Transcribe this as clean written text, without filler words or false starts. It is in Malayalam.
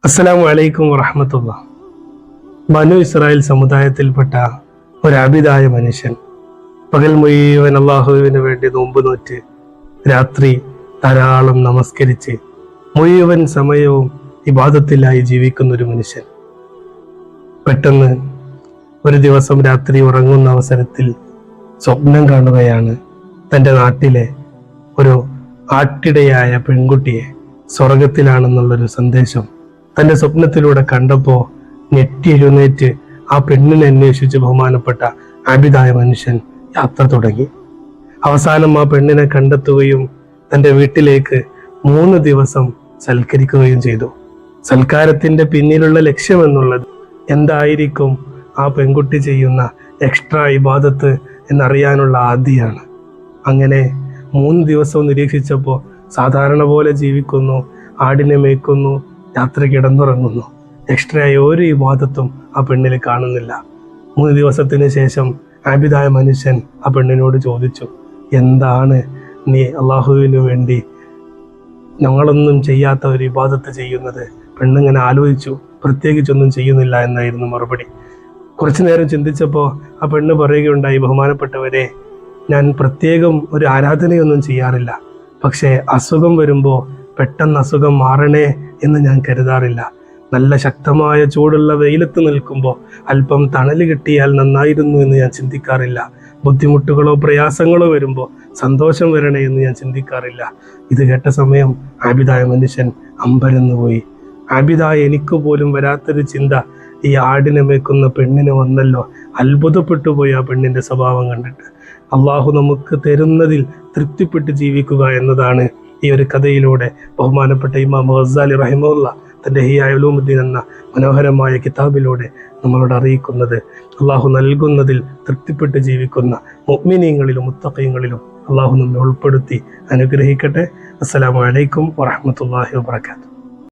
അസ്സലാമു അലൈക്കും വറഹ്മത്തുള്ളാഹി. ബനു ഇസ്രായേൽ സമുദായത്തിൽപ്പെട്ട ഒരാബിദായ മനുഷ്യൻ പകൽ മുഴുവൻ അള്ളാഹുവിന് വേണ്ടി നോമ്പ് നോറ്റ് രാത്രി ധാരാളം നമസ്കരിച്ച് മുഴുവൻ സമയവും ഇബാദത്തിലായി ജീവിക്കുന്ന ഒരു മനുഷ്യൻ പെട്ടെന്ന് ഒരു ദിവസം രാത്രി ഉറങ്ങുന്ന അവസരത്തിൽ സ്വപ്നം കാണുകയാണ് തൻ്റെ നാട്ടിലെ ഒരു ആട്ടിടയായ പെൺകുട്ടിയെ സ്വർഗത്തിലാണെന്നുള്ളൊരു സന്ദേശം തൻ്റെ സ്വപ്നത്തിലൂടെ കണ്ടപ്പോൾ ഞെട്ടി എഴുന്നേറ്റ് ആ പെണ്ണിനെ അന്വേഷിച്ച് ബഹുമാനപ്പെട്ട ആബിദായ മനുഷ്യൻ യാത്ര തുടങ്ങി. അവസാനം ആ പെണ്ണിനെ കണ്ടെത്തുകയും തൻ്റെ വീട്ടിലേക്ക് 3 ദിവസം സൽക്കരിക്കുകയും ചെയ്തു. സൽക്കാരത്തിന്റെ പിന്നിലുള്ള ലക്ഷ്യം എന്നുള്ളത് എന്തായിരിക്കും ആ പെൺകുട്ടി ചെയ്യുന്ന എക്സ്ട്രാ ഇബാദത്ത് എന്നറിയാനുള്ള ആദിയാണ്. അങ്ങനെ 3 ദിവസവും നിരീക്ഷിച്ചപ്പോൾ സാധാരണ പോലെ ജീവിക്കുന്നു, ആടിനെ മേയ്ക്കുന്നു, രാത്രി കിടന്നുറങ്ങുന്നു. എക്സ്ട്രാ ഒരു ഇബാദത്തും ആ പെണ്ണിൽ കാണുന്നില്ല. 3 ദിവസത്തിന് ശേഷം ആബിദായ മനുഷ്യൻ ആ പെണ്ണിനോട് ചോദിച്ചു, എന്താണ് നീ അള്ളാഹുവിന് വേണ്ടി ഞങ്ങളൊന്നും ചെയ്യാത്ത ഒരു ഇബാദത്ത് ചെയ്യുന്നത്? പെണ്ണിങ്ങനെ ആലോചിച്ചു. പ്രത്യേകിച്ചൊന്നും ചെയ്യുന്നില്ല എന്നായിരുന്നു മറുപടി. കുറച്ചു നേരം ചിന്തിച്ചപ്പോൾ ആ പെണ്ണ് പറയുകയുണ്ടായി, ബഹുമാനപ്പെട്ടവരെ, ഞാൻ പ്രത്യേകം ഒരു ആരാധനയൊന്നും ചെയ്യാറില്ല. പക്ഷേ അസുഖം വരുമ്പോൾ പെട്ടെന്ന് അസുഖം മാറണേ എന്ന് ഞാൻ കരുതാറില്ല. നല്ല ശക്തമായ ചൂടുള്ള വെയിലത്ത് നിൽക്കുമ്പോൾ അല്പം തണൽ കിട്ടിയാൽ നന്നായിരുന്നു എന്ന് ഞാൻ ചിന്തിക്കാറില്ല. ബുദ്ധിമുട്ടുകളോ പ്രയാസങ്ങളോ വരുമ്പോൾ സന്തോഷം വരണേ എന്ന് ഞാൻ ചിന്തിക്കാറില്ല. ഇത് കേട്ട സമയം ആബിദായ മനുഷ്യൻ അമ്പരന്നു പോയി. ആബിദായ എനിക്ക് പോലും വരാത്തൊരു ചിന്ത ഈ ആടിനെ മേക്കുന്ന പെണ്ണിന് വന്നല്ലോ. അത്ഭുതപ്പെട്ടു പോയി ആ പെണ്ണിന്റെ സ്വഭാവം കണ്ടിട്ട്. അള്ളാഹു നമുക്ക് തരുന്നതിൽ തൃപ്തിപ്പെട്ട് ജീവിക്കുക എന്നതാണ് ഈ ഒരു കഥയിലൂടെ ബഹുമാനപ്പെട്ട ഇമാം ഗസാലി റഹിമഹുല്ലാഹ് തൻ്റെ ഇഹ്യാ ഉലൂമുദ്ദീൻ എന്ന മനോഹരമായ കിതാബിലൂടെ നമ്മളോട് അറിയിക്കുന്നത്. അള്ളാഹു നൽകുന്നതിൽ തൃപ്തിപ്പെട്ട് ജീവിക്കുന്ന മുഅ്മിനീങ്ങളിലും മുത്തഖീങ്ങളിലും അള്ളാഹു നമ്മെ ഉൾപ്പെടുത്തി അനുഗ്രഹിക്കട്ടെ. അസ്സലാമു അലൈക്കും വറഹ്മത്തുള്ളാഹി വബറകാതുഹു.